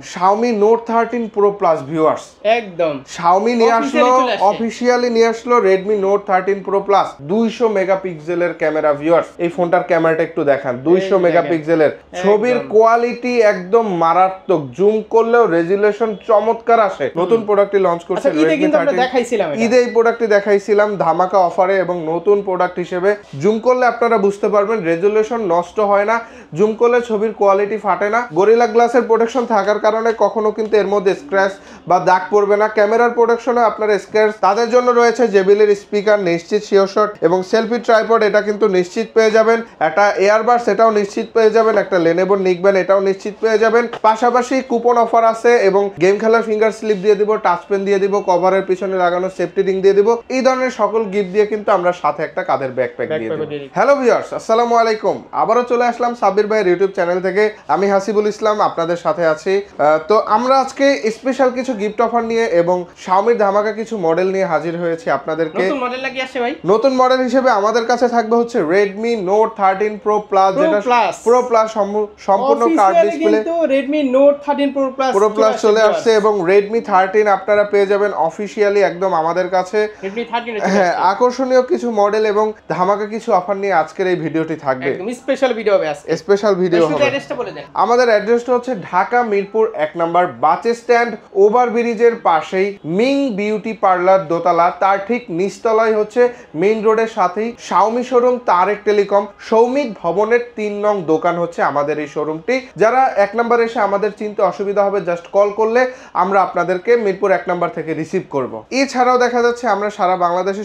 Xiaomi Note 13 Pro Plus viewers একদম Xiaomi নিয়ে আসলো অফিশিয়ালি নিয়ে আসলো Redmi Note 13 Pro Plus 200 মেগাপিক্সেলের ক্যামেরা ভিউয়ার্স এই ফোনটার ক্যামেরাটা একটু দেখান 200 মেগাপিক্সেলের ছবির কোয়ালিটি একদম মারাত্মক জুম করলেও রেজোলিউশন চমৎকার আসে নতুন প্রোডাক্টটি লঞ্চ করছে Redmi 13 ঈদে এই প্রোডাক্টটি দেখাইছিলাম ধামাকা অফারে এবং নতুন প্রোডাক্ট হিসেবে জুম করলে আপনারা বুঝতে পারবেন রেজোলিউশন নষ্ট হয় না জুম করলে ছবির কোয়ালিটি ফাটে না গরিলা গ্লাসের প্রোটেকশন থাকার কারণে কখনো কিন্তু এর মধ্যে স্ক্র্যাচ বা দাগ পড়বে না ক্যামেরার প্রোটেকশনে আপনার স্ক্র্যাচ তাদের জন্য রয়েছে JBL এর স্পিকার নিশ্চিত শিওর শট এবং সেলফি ট্রাইপড এটা কিন্তু নিশ্চিত পেয়ে যাবেন একটা এয়ারবাডস এটাও নিশ্চিত পেয়ে যাবেন একটা Lenovo নিকবেন এটাও নিশ্চিত পেয়ে যাবেন পাশাপাশি কুপন অফার আছে এবং গেম খেলার ফিঙ্গার স্লিপ দিয়ে দিব টাচ পেন দিয়ে দিব কভারের পিছনে লাগানো সেফটি রিং দিয়ে দিব এই ধরনের সকল গিফট দিয়ে কিন্তু আমরা সাথে একটা কাঁধের ব্যাকপ্যাক দিয়ে দেব হ্যালো ভিউয়ার্স আসসালামু আলাইকুম আবারো চলে আসলাম সাব্বির ভাইয়ের ইউটিউব চ্যানেল থেকে আমি হাসিবুল ইসলাম আপনাদের সাথে আছি তো আমরা আজকে স্পেশাল কিছু গিফট অফার নিয়ে এবং Xiaomi ধামাকা কিছু মডেল নিয়ে হাজির হয়েছি আপনাদেরকে নতুন মডেল লাগি আসছে ভাই নতুন মডেল হিসেবে আমাদের কাছে থাকবে হচ্ছে Redmi Note 13 Pro Plus যেটা Pro Plus সম্পূর্ণ কার্ড ডিসপ্লে কিন্তু Redmi Note 13 Pro Plus চলে আসছে এবং Redmi 13 আপনারা পেয়ে যাবেন অফিশিয়ালি একদম আমাদের কাছে Redmi 13 হ্যাঁ আকর্ষণীয় কিছু মডেল এবং ধামাকা কিছু অফার নিয়ে আজকের এই ভিডিওটি থাকবে একদম স্পেশাল ভিডিও হবে আজকে স্পেশাল ভিডিও হবে অ্যাড্রেসটা বলে দেন আমাদের অ্যাড্রেসটা হচ্ছে ঢাকা মিরপুর 1 নম্বর বাস স্ট্যান্ড ওভারব্রিজের পাশেই মিং বিউটি পার্লার দোতলা তার ঠিক নিচতলায় হচ্ছে মেইন রোডের সাথেই Xiaomi showroom Tarek telecom Soumik ভবনের 3 নং দোকান হচ্ছে আমাদের এই শোরুমটি যারা 1 নম্বর এসে আমাদের চিনতে অসুবিধা হবে জাস্ট কল করলে আমরা আপনাদেরকে মিরপুর 1 নম্বর থেকে রিসিভ করব এছাড়াও দেখা যাচ্ছে আমরা সারা বাংলাদেশে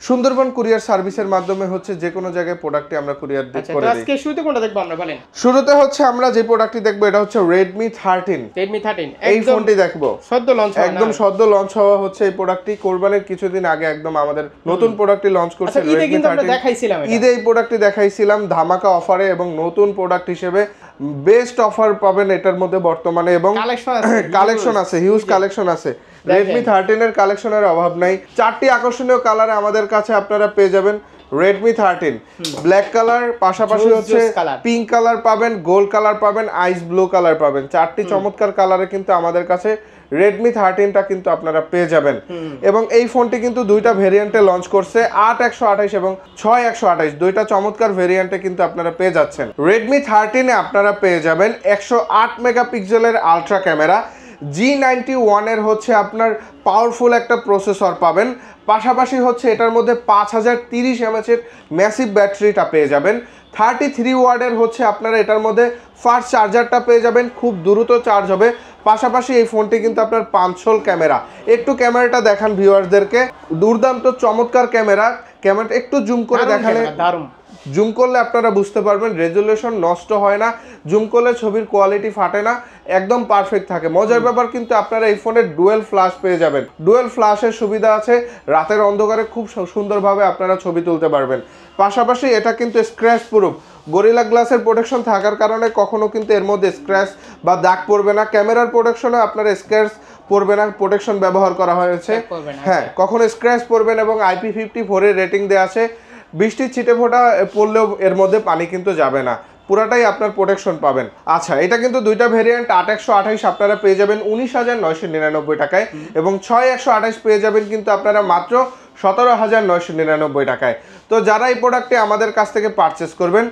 সুন্দরবন কুরিয়ার সার্ভিসের মাধ্যমে হচ্ছে যে কোনো জায়গায় প্রোডাক্টটি আমরা কুরিয়ার করে দিই আজকে শুরুতে কোনটা দেখব আমরা বলেন শুরুতে হচ্ছে আমরা যে প্রোডাক্টটি দেখব এটা হচ্ছে Redmi 13 এই ফোনটি দেখব সদ্য লঞ্চ একদম সদ্য লঞ্চ হওয়া হচ্ছে এই প্রোডাক্টটি কোরবানির কিছুদিন আগে একদম আমাদের নতুন প্রোডাক্টটি লঞ্চ করছে Redmi 13 ঈদে এই প্রোডাক্টটি দেখাইছিলাম ধামাকা অফারে এবং নতুন প্রোডাক্ট হিসেবে বেস্ট অফার পাবেন এটার মধ্যে বর্তমানে এবং কালেকশন আছে হিউজ কালেকশন আছে Redmi 13 এর কালেকশনের অভাব নাই চারটি আকর্ষণীয় কালারে আমাদের কাছে আপনারা পেয়ে যাবেন Redmi 13 ব্ল্যাক কালার পাশাপাশি হচ্ছে পিঙ্ক কালার পাবেন গোল্ড কালার পাবেন আইস ব্লু কালার পাবেন চারটি চমৎকার কালারে কিন্তু আমাদের কাছে Redmi 13টা কিন্তু আপনারা পেয়ে যাবেন এবং এই ফোনটি কিন্তু দুইটা ভেরিয়েন্টে লঞ্চ করছে 8128 এবং 6128 দুইটা চমৎকার ভেরিয়েন্টে কিন্তু আপনারা পেয়ে যাচ্ছেন Redmi 13 এ আপনারা পেয়ে যাবেন 108 মেগাপিক্সেলের আলট্রা ক্যামেরা G91 এর হচ্ছে আপনার পাওয়ারফুল একটা প্রসেসর পাবেন পাশাপাশি হচ্ছে এটার মধ্যে 5030 mAh এর ম্যাসিভ ব্যাটারিটা পেয়ে যাবেন 33 ওয়াটের হচ্ছে আপনারা এটার মধ্যে ফাস্ট চার্জারটা পেয়ে যাবেন খুব দ্রুত চার্জ হবে পাশাপাশি এই ফোনটি কিন্তু আপনার পাঁচশোল ক্যামেরা একটু ক্যামেরাটা দেখান ভিউয়ারদেরকে দুর্দান্ত চমৎকার ক্যামেরাটা একটু জুম করে দেখালে জুম করলে আপনারা বুঝতে পারবেন রেজোলিউশন নষ্ট হয় না জুম করলে ছবির কোয়ালিটি ফাটে না একদম পারফেক্ট থাকে মজার ব্যাপার কিন্তু আপনারা এই ফোনে ডুয়েল ফ্ল্যাশ পেয়ে যাবেন ডুয়েল ফ্ল্যাশের সুবিধা আছে রাতের অন্ধকারে খুব সুন্দরভাবে আপনারা ছবি তুলতে পারবেন পাশাপাশি এটা কিন্তু স্ক্র্যাচ প্রুফ গরিলা গ্লাসের প্রোটেকশন থাকার কারণে কখনো কিন্তু এর মধ্যে স্ক্র্যাচ বা দাগ পড়বে না ক্যামেরার প্রোটেকশনে আপনার স্ক্র্যাচ পড়বে না প্রোটেকশন ব্যবহার করা হয়েছে হ্যাঁ কখনো স্ক্র্যাচ পড়বেন এবং IP54 এর রেটিং দেওয়া আছে বৃষ্টির ছিটে ফোঁটা পড়লেও এর মধ্যে পানি কিন্তু যাবে না পুরাটাই আপনার প্রোটেকশন পাবেন আচ্ছা এটা কিন্তু দুইটা ভেরিয়েন্ট 8128 আপনারা পেয়ে যাবেন 19999 টাকায় এবং 6128 পেয়ে যাবেন কিন্তু আপনারা মাত্র 17999 টাকায় তো যারা এই প্রোডাক্টটি আমাদের কাছ থেকে পারচেস করবেন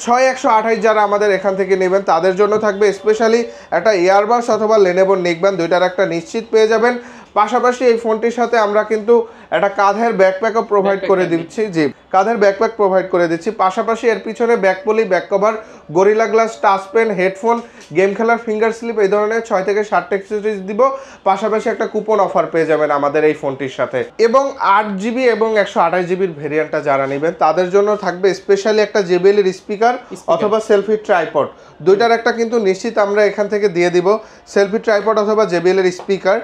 6128 যারা আমাদের এখান থেকে নেবেন তাদের জন্য থাকবে স্পেশালি একটা ইয়ারবাডস অথবা Lenovo নিকবেন দুইটার একটা নিশ্চিত পেয়ে যাবেন পাশাপাশি এই ফোনটির সাথে আমরা কিন্তু একটা কাঁধের ব্যাকপ্যাকও প্রোভাইড করে দিচ্ছি জি কাঁধের ব্যাকপ্যাক প্রোভাইড করে দিচ্ছি পাশাপাশি এর পিছনে back poly back cover gorilla glass touch pen headphone game খেলার ফিঙ্গার স্লিপ এই ধরনের 6 থেকে 7টা অ্যাক্সেসরিজ দিব পাশাপাশি একটা কুপন অফার পেয়ে যাবেন আমাদের এই ফোনটির সাথে এবং 8GB এবং 128GB এর ভেরিয়েন্টটা যারা নেবেন তাদের জন্য থাকবে স্পেশালি একটা JBL এর স্পিকার অথবা সেলফি ট্রাইপড দুইটার একটা কিন্তু নিশ্চিত আমরা এখান থেকে দিয়ে দিব সেলফি ট্রাইপড অথবা JBL এর স্পিকার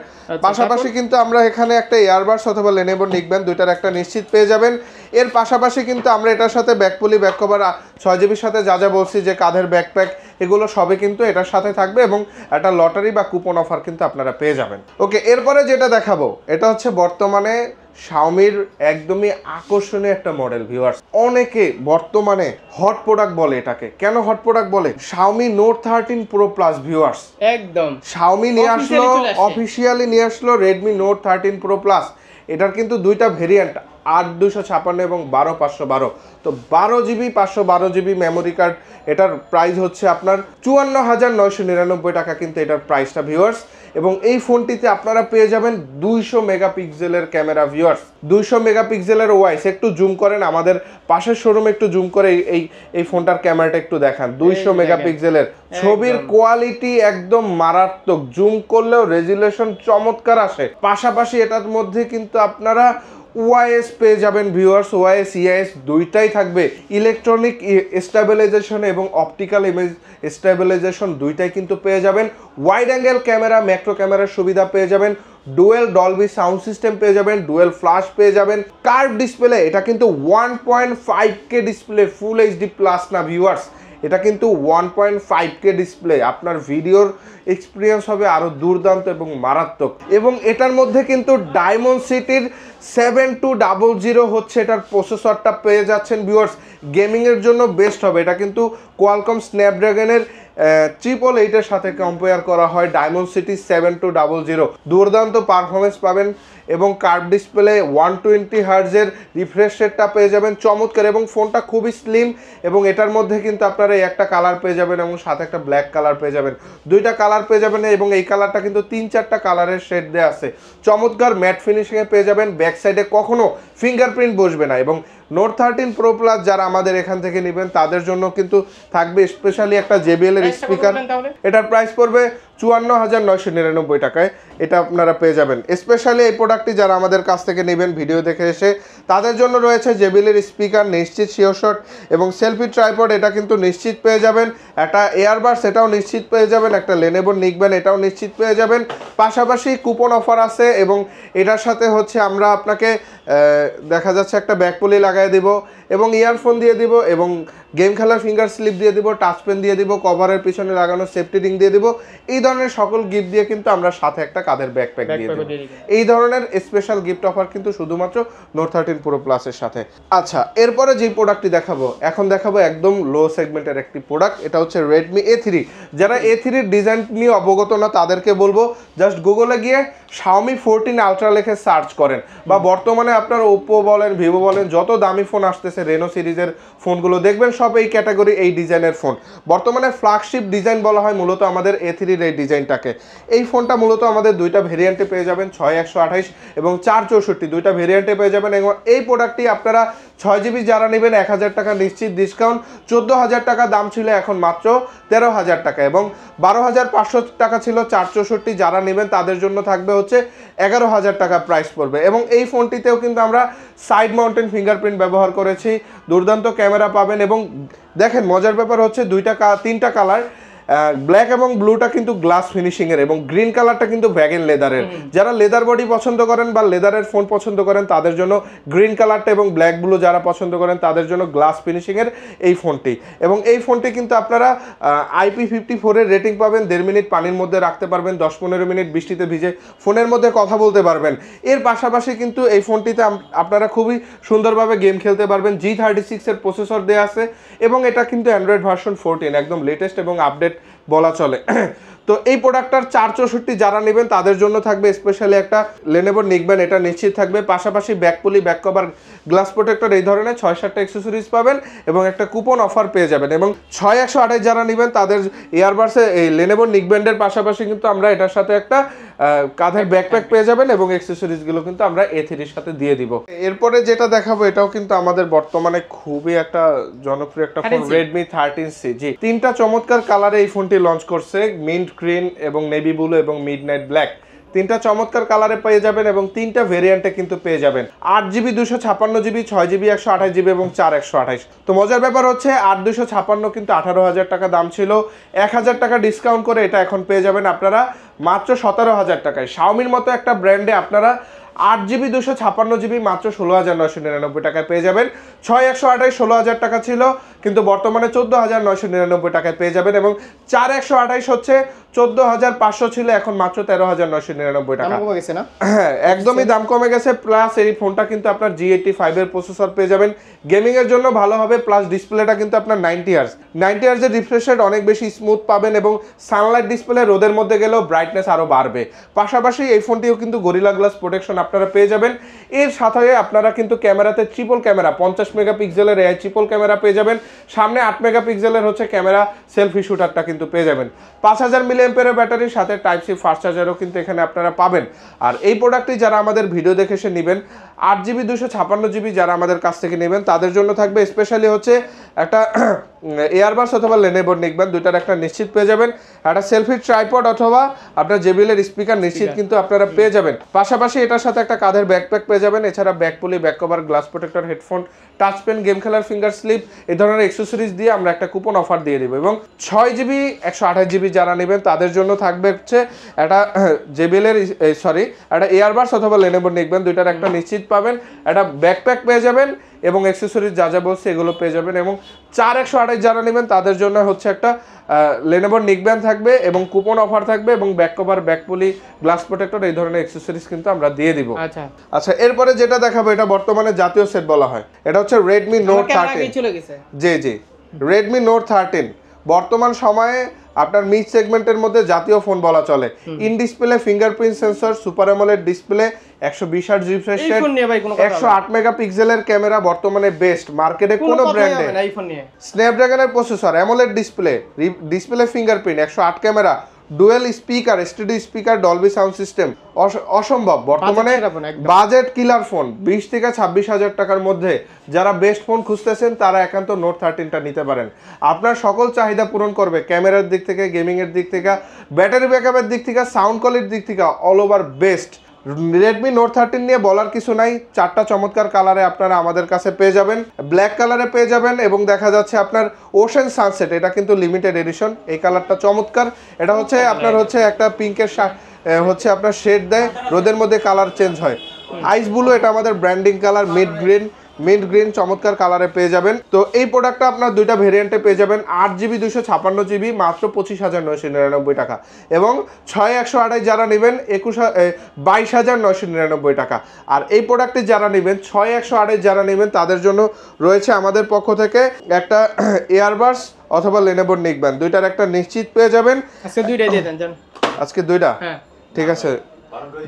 পাশাপাশি কিন্তু আমরা এখানে একটা ইয়ারবাডস অথবা Lenovo নিকবেন দুইটার একটা নিশ্চিত পেয়ে যাবেন এর পাশাপাশি কিন্তু আমরা এটার সাথে ব্যাকপলি ব্যাক কভার 6GB সাথে যা বলছি যে কাঁধের ব্যাকপ্যাক এগুলো সবই কিন্তু এটার সাথে থাকবে এবং একটা লটারি বা কুপন অফার কিন্তু আপনারা পেয়ে যাবেন ওকে এরপরে যেটা দেখাবো এটা হচ্ছে বর্তমানে শাওমির একদমই আকর্ষণীয় একটা মডেল ভিউয়ার্স। অনেকে বর্তমানে হট প্রোডাক্ট বলে এটাকে। কেন হট প্রোডাক্ট বলে? Xiaomi note 13 pro plus viewers. একদম শাওমি নিয়ে আসলো, অফিসিয়ালি নিয়ে আসলো রেডমি নোট 13 প্রো প্লাস। এটার কিন্তু দুইটা ভেরিয়েন্ট, 8/256 এবং 12/512। তো 12GB 512GB মেমোরি কার্ড, এটার প্রাইস হচ্ছে আপনার 54,999 টাকা কিন্তু এটার প্রাইসটা ভিউয়ার্স। এবং এই ফোনটিতে আপনারা পেয়ে যাবেন 200 মেগাপিক্সেলের ক্যামেরা ভিউয়ার্স, 200 মেগাপিক্সেলের ওয়াইস। একটু জুম করেন, আমাদের পাশের শোরুমে একটু জুম করে এই ফোনটার ক্যামেরাটা একটু দেখান। 200 মেগাপিক্সেলের ছবির কোয়ালিটি একদম মারাত্মক, জুম করলেও রেজুলেশন চমৎকার আসে। পাশাপাশি এটার মধ্যে কিন্তু আপনারা ওআইএস পেয়ে যাবেন ভিউয়ার্স, ওআইএস ইআইএস দুইটাই থাকবে। ইলেকট্রনিক স্টেবিলাইজেশন এবং অপটিক্যাল ইমেজ স্টেবিলাইজেশন দুইটাই কিন্তু পেয়ে যাবেন। ওয়াইড অ্যাঙ্গেল ক্যামেরা, ম্যাক্রো ক্যামেরার সুবিধা পেয়ে যাবেন, ডুয়েল ডলবি সাউন্ড সিস্টেম পেয়ে যাবেন, ডুয়েল ফ্ল্যাশ পেয়ে যাবেন, কার্ভ ডিসপ্লে। এটা কিন্তু 1.5K display, full HD plus না ভিউয়ার্স, এটা কিন্তু 1.5K ডিসপ্লে। আপনার ভিডিওর এক্সপিরিয়েন্স হবে আরও দুর্দান্ত এবং মারাত্মক। এবং এটার মধ্যে কিন্তু ডায়মন্ড সিটির 7200 হচ্ছে এটার প্রসেসরটা পেয়ে যাচ্ছেন ভিউয়ার্স। গেমিংয়ের জন্য বেস্ট হবে। এটা কিন্তু কোয়ালকম স্ন্যাপড্রাগনের 888-এর সাথে কম্পেয়ার করা হয় ডায়মন্ড সিটি 7200। দুর্দান্ত পারফরমেন্স পাবেন এবং কার্ভ ডিসপ্লে 120 হার্জের রিফ্রেশ রেটটা পেয়ে যাবেন চমৎকার। এবং ফোনটা খুবই স্লিম এবং এটার মধ্যে কিন্তু আপনারা এই একটা কালার পেয়ে যাবেন এবং সাথে একটা ব্ল্যাক কালার পেয়ে যাবেন, দুইটা কালার পেয়ে যাবেন। এবং এই কালারটা কিন্তু 3-4টা কালারের শেড দেওয়া আছে, চমৎকার ম্যাট ফিনিশিংয়ে পেয়ে যাবেন। ব্যাক সাইডে কখনো ফিঙ্গারপ্রিন্ট বসবে না। এবং নোট 13 প্রো প্লাস যারা আমাদের এখান থেকে নেবেন তাদের জন্য কিন্তু থাকবে স্পেশালি একটা JBL এর স্পিকার। এটার প্রাইস পড়বে 54,999 টাকায়, এটা আপনারা পেয়ে যাবেন। স্পেশালি এই প্রোডাক্টটি যারা আমাদের কাছ থেকে নেবেন ভিডিও দেখে এসে, তাদের জন্য রয়েছে JBL এর স্পিকার নিশ্চিত শিওর শট এবং সেলফি ট্রাইপড, এটা কিন্তু নিশ্চিত পেয়ে যাবেন। একটা এয়ারবাডস এটাও নিশ্চিত পেয়ে যাবেন, একটা লেনোভো নিকব্যান্ড এটাও নিশ্চিত পেয়ে যাবেন। পাশাপাশি কুপন অফার আছে এবং এটার সাথে হচ্ছে আমরা আপনাকে দেখা যাচ্ছে একটা ব্যাকপলি লাগাই দিব এবং ইয়ারফোন দিয়ে দিব এবং গেম খেলার ফিঙ্গার স্লিপ দিয়ে দিব, টাচ পেন দিয়ে দিব, কভারের পিছনে লাগানো সেফটি রিং দিয়ে দিব। এই ধরনের সকল গিফট দিয়ে কিন্তু আমরা সাথে একটা কাঁধের ব্যাকপ্যাক দিয়ে দিব। এই ধরনের স্পেশাল গিফট অফার কিন্তু শুধুমাত্র নোট 13 প্রো প্লাসের সাথে। আচ্ছা, এরপরে যে প্রোডাক্টটি দেখাবো, এখন দেখাবো একদম লো সেগমেন্টের একটি প্রোডাক্ট। এটা হচ্ছে রেডমি A3। যারা A3-র ডিজাইন নিয়ে অবগত না তাদেরকে বলবো জাস্ট গুগলে গিয়ে Xiaomi 14 আলট্রা লিখে সার্চ করেন, বা বর্তমানে আপনার ওপ্পো বলেন, ভিভো বলেন, যত দামি ফোন আসতেছে রেনো সিরিজের ফোনগুলো দেখবেন সব এই ক্যাটাগরি, এই ডিজাইনের ফোন। বর্তমানে ফ্ল্যাগশিপ ডিজাইন বলা হয় মূলত আমাদের A3-র এই ডিজাইনটাকে। এই ফোনটা মূলত আমাদের দুইটা ভেরিয়েন্টে পেয়ে যাবেন, 6128 এবং 464, দুইটা ভেরিয়েন্টে পেয়ে যাবেন। এবং এই প্রোডাক্টটি আপনারা 6GB যারা নেবেন 1000 টাকা নিশ্চিত ডিসকাউন্ট, 14,000 টাকা দাম ছিল এখন মাত্র 13,000 টাকা, এবং 12,500 টাকা ছিল 464, যারা নেবেন তাদের জন্য থাকবে হচ্ছে 11,000 টাকা প্রাইস পড়বে। এবং এই ফোনটিতেও কিন্তু আমরা সাইড মাউন্টেন ফিঙ্গারপ্রিন্ট ব্যবহার করেছি, দুর্দান্ত ক্যামেরা পাবেন। এবং দেখেন মজার ব্যাপার হচ্ছে তিনটা কালার, ব্ল্যাক এবং ব্লুটা কিন্তু গ্লাস ফিনিশিং এর এবং গ্রিন কালারটা কিন্তু ভ্যাগন লেদারের। যারা লেদার বডি পছন্দ করেন বা লেদারের ফোন পছন্দ করেন তাদের জন্য গ্রিন কালারটা, এবং ব্ল্যাক ব্লু যারা পছন্দ করেন তাদের জন্য গ্লাস ফিনিশিং এর এই ফোনটি। এবং এই ফোনটি কিন্তু আপনারা IP54 এর রেটিং পাবেন, 1.5 মিনিট পানির মধ্যে রাখতে পারবেন, 10-15 মিনিট বৃষ্টিতে ভিজে ফোনের মধ্যে কথা বলতে পারবেন। এর পাশাপাশি কিন্তু এই ফোনটিতে আপনারা খুবই সুন্দরভাবে গেম খেলতে পারবেন। G36 এর প্রসেসর দেওয়া আছে এবং এটা কিন্তু অ্যান্ড্রয়েড ভার্সন 14, একদম লেটেস্ট এবং আপডেট বলা চলে। তো এই প্রোডাক্টটার 464 যারা নেবেন তাদের জন্য থাকবে স্পেশালি একটা লেনোভো নিকব্যান্ড, এটা নিশ্চিত থাকবে। পাশাপাশি ব্যাকপুলি, ব্যাক কভার, গ্লাস প্রোটেক্টর, এই ধরনের 6-7টা অ্যাক্সেসরিজ পাবেন এবং একটা কুপন অফার পেয়ে যাবেন। এবং 6128 যারা নেবেন তাদের এয়ারবাডসে এই লেনোভো নিকব্যান্ডের পাশাপাশি কিন্তু আমরা এটার সাথে একটা কাঁধের ব্যাকপ্যাক পেয়ে যাবেন এবং অ্যাক্সেসরিজগুলো কিন্তু আমরা A3-র সাথে দিয়ে দিব। এরপরে যেটা দেখাবো এটাও কিন্তু আমাদের বর্তমানে খুবই একটা জনপ্রিয় একটা ফোন, Redmi 13C। জি, 3টা চমৎকার কালারে এই ফোনটি লঞ্চ করছে, মিন্ট গ্রিন এবং নেভি ব্লু এবং মিডনাইট ব্ল্যাক। 3টা চমৎকার কালারে পেয়ে যাবেন এবং 3টা ভেরিয়েন্টে কিন্তু পেয়ে যাবেন, 8GB 256GB, 6GB 128GB এবং 4 128। তো মজার ব্যাপার হচ্ছে 8/256 কিন্তু 18,000 টাকা দাম ছিল, 1,000 টাকা ডিসকাউন্ট করে এটা এখন পেয়ে যাবেন আপনারা মাত্র 17,000 টাকায়। Xiaomiর মতো একটা ব্র্যান্ডে আপনারা 8GB 256GB মাত্র 16,999 টাকায় পেয়ে যাবেন। 6 128 16,000 টাকা ছিল কিন্তু বর্তমানে 14,999 টাকায় পেয়ে যাবেন। এবং 4 128 হচ্ছে 14,500 ছিল, এখন মাত্র 13,999 টাকা। দাম কমে গেছে না? হ্যাঁ, একদমই দাম কমে গেছে। প্লাস এই ফোনটা কিন্তু আপনার G85 এর প্রসেসর পেয়ে যাবেন, গেমিং এর জন্য ভালো হবে। প্লাস ডিসপ্লেটা কিন্তু আপনার 90 হার্জ এর রিফ্রেশ রেট অনেক বেশি স্মুথ পাবেন এবং সানলাইট ডিসপ্লে, রোদের মধ্যে গেলেও ব্রাইটনেস আরো বাড়বে। পাশাপাশি এই ফোনটিও কিন্তু গরিলা গ্লাস প্রোটেকশন আপনারা পেয়ে যাবেন। এর সাথে আপনারা কিন্তু ক্যামেরাতে ট্রিপল ক্যামেরা 50 মেগাপিক্সেলের AI ট্রিপল ক্যামেরা পেয়ে যাবেন। সামনে 8 মেগাপিক্সেলের হচ্ছে ক্যামেরা সেলফি শুটারটা কিন্তু পেয়ে যাবেন। 5000 মিলিঅ্যাম্পিয়ারের ব্যাটারির সাথে টাইপ সি ফাস্ট চার্জারও কিন্তু এখানে আপনারা পাবেন। আর এই প্রোডাক্টটি যারা আমাদের ভিডিও দেখে এসে নেবেন, 8GB 256GB যারা আমাদের কাছ থেকে নেবেন তাদের জন্য থাকবে স্পেশালি হচ্ছে একটা এয়ারবাস অথবা লেনোভোর নিকবেন, দুইটার একটা নিশ্চিত পেয়ে যাবেন। একটা সেলফি ট্রাইপড অথবা আপনার JBL এর স্পিকার নিশ্চিত কিন্তু আপনারা পেয়ে যাবেন। পাশাপাশি এটার সাথে একটা কাঁধের ব্যাকপ্যাক পেয়ে যাবেন। এছাড়া back poly, back cover, glass protector, headphone, touch pen, game খেলার ফিঙ্গার স্লিপ এই ধরনের অ্যাক্সেসরিজ দিয়ে আমরা একটা কুপন অফার দিয়ে দিব। এবং 6GB 128GB যারা নেবেন তাদের জন্য থাকবে হচ্ছে একটা JBL এর একটা এয়ারবাস অথবা লেনোভোর নিকবেন, দুইটার একটা নিশ্চিত পাবেন। একটা ব্যাকপ্যাক পেয়ে যাবেন এবং অ্যাক্সেসরিজ যা যা বলছে এগুলো পেয়ে যাবেন। এবং 4128 যারা নেবেন তাদের জন্য হচ্ছে একটা লেনোভোর নিকবেন থাকবে এবং কুপন অফার থাকবে এবং ব্যাক কভার, ব্যাক পুলি, গ্লাস প্রোটেক্টর এই ধরনের অ্যাক্সেসরিজ কিন্তু আমরা দিয়ে দিব। আচ্ছা, এরপরে যেটা দেখাবো এটা বর্তমানে জাতীয় সেট বলা হয়। এটা হচ্ছে Redmi Note 13। জি Redmi Note 13 বর্তমান সময়ে আপনার মিড সেগমেন্টের মধ্যে জাতীয় ফোন বলা চলে। In display fingerprint sensor, super AMOLED display, 120 hertz refresh rate, 108 মেগাপিক্সেলের ক্যামেরা বর্তমানে বেস্ট মার্কেটে কোন ব্র্যান্ডে। স্ন্যাপড্রাগনের processor, AMOLED display fingerprint, 108 camera, dual speaker, STD speaker, Dolby sound system, অসম্ভব বর্তমানে বাজেট কিলার ফোন। 20 থেকে 26,000 টাকার মধ্যে যারা বেস্ট ফোন খুঁজতেছেন তারা একান্ত Note 13টা নিতে পারেন। আপনার সকল চাহিদা পূরণ করবে, ক্যামেরার দিক থেকে, গেমিং এর দিক থেকে, ব্যাটারি ব্যাকআপের দিক থেকে, সাউন্ড কোয়ালিটির দিক থেকে all over best. Redmi Note 13 নিয়ে বলার কিছু নাই। 4টা চমৎকার কালারে আপনারা আমাদের কাছে পেয়ে যাবেন। ব্ল্যাক কালারে পেয়ে যাবেন এবং দেখা যাচ্ছে আপনার ওশেন সানসেট, এটা কিন্তু লিমিটেড এডিশন। এই কালারটা চমৎকার। এটা হচ্ছে আপনার হচ্ছে একটা পিঙ্কের হচ্ছে আপনার শেড দেয়, রোদের মধ্যে কালার চেঞ্জ হয়। আইস ব্লু, এটা আমাদের ব্র্যান্ডিং কালার। মিড গ্রিন চমৎকার কালারে পেয়ে যাবেন। তো এই প্রোডাক্টটা আপনার দুইটা ভেরিয়েন্টে পেয়ে যাবেন। 8GB 256GB মাত্র 25,999 টাকা এবং 6128 যারা নেবেন 22,999 টাকা। আর এই প্রোডাক্টটি যারা নেবেন 6128 যারা নেবেন তাদের জন্য রয়েছে আমাদের পক্ষ থেকে একটা এয়ারবাস অথবা লেনোভোর নিকবেন, দুইটার একটা নিশ্চিত পেয়ে যাবেন। আজকে দুইটাই দিয়ে দেন জান। আজকে দুইটা? হ্যাঁ ঠিক আছে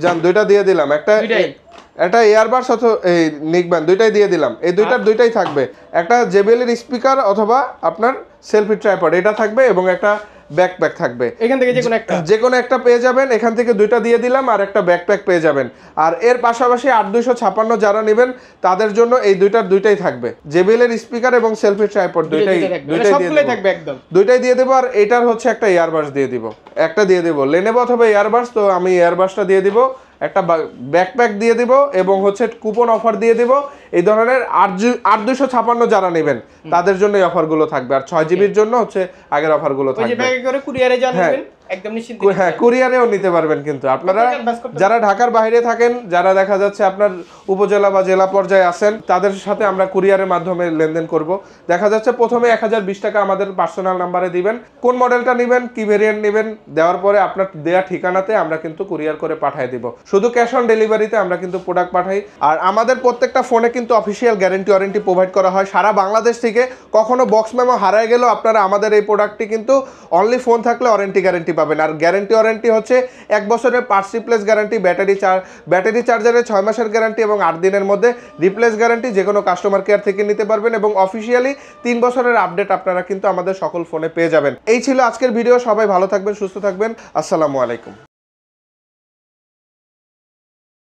জান, দুইটা দিয়ে দিলাম। একটা এয়ারবাস অথবা এই নিকবেন দুইটাই দিয়ে দিলাম। এই দুইটাই থাকবে। একটা JBL এর স্পিকার অথবা আপনার সেলফি ট্রাইপড এটা থাকবে এবং একটা ব্যাকপ্যাক থাকবে। এখান থেকে যে কোনো একটা পেয়ে যাবেন। এখান থেকে দুইটা দিয়ে দিলাম আর একটা ব্যাকপ্যাক পেয়ে যাবেন। আর এর পাশাপাশি 8256 যারা নেবেন তাদের জন্য এই দুইটাই থাকবে। JBL এর স্পিকার এবং সেলফি ট্রাইপড দুইটাই দিয়ে দেবো। আর এটার হচ্ছে একটা এয়ারবাস দিয়ে দিব, লেনোভো অথবা এয়ারবাস। তো আমি এয়ারবাসটা দিয়ে দিব, একটা ব্যাকপ্যাক দিয়ে দিব এবং হচ্ছে কুপন অফার দিয়ে দিব। এই ধরনের 8256 যারা নেবেন তাদের জন্য এই অফারগুলো থাকবে। আর 6GBর জন্য হচ্ছে আগের অফারগুলো থাকবে। একদম নিশ্চিত, হ্যাঁ কুরিয়ারেও নিতে পারবেন। কিন্তু আপনারা যারা ঢাকার বাইরে থাকেন, যারা দেখা যাচ্ছে আপনার উপজেলা বা জেলা পর্যায়ে আছেন, তাদের সাথে আমরা কুরিয়ারের মাধ্যমে লেনদেন করব। দেখা যাচ্ছে প্রথমে 1020 টাকা আমাদের পার্সোনাল নাম্বারে দিবেন, কোন মডেলটা নেবেন, কি ভেরিয়েন্ট নেবেন, দেওয়ার পরে আপনার দেয়া ঠিকানাতে আমরা কিন্তু কুরিয়ার করে পাঠিয়ে দিব। শুধু ক্যাশ অন ডেলিভারিতে আমরা কিন্তু প্রোডাক্ট পাঠাই। আর আমাদের প্রত্যেকটা ফোনে কিন্তু অফিসিয়াল গ্যারান্টি ওয়ারেন্টি প্রোভাইড করা হয় সারা বাংলাদেশ থেকে। কখনো বক্স মেমো হারায় গেলেও আপনারা আমাদের এই প্রোডাক্টটি কিন্তু অনলি ফোন থাকলে ওয়ারেন্টি গ্যারান্টি পাবেন। আর গ্যারান্টি ওয়ারেন্টি হচ্ছে 1 বছরের পার্টস রিপ্লেস গ্যারান্টি, ব্যাটারি চার্জারের 6 মাসের গ্যারান্টি এবং 8 দিনের মধ্যে রিপ্লেস গ্যারান্টি যে কোনো কাস্টমার কেয়ার থেকে নিতে পারবেন। এবং অফিসিয়ালি 3 বছরের আপডেট আপনারা কিন্তু আমাদের সকল ফোনে পেয়ে যাবেন। এই ছিল আজকের ভিডিও। সবাই ভালো থাকবেন, সুস্থ থাকবেন। আসসালামু আলাইকুম।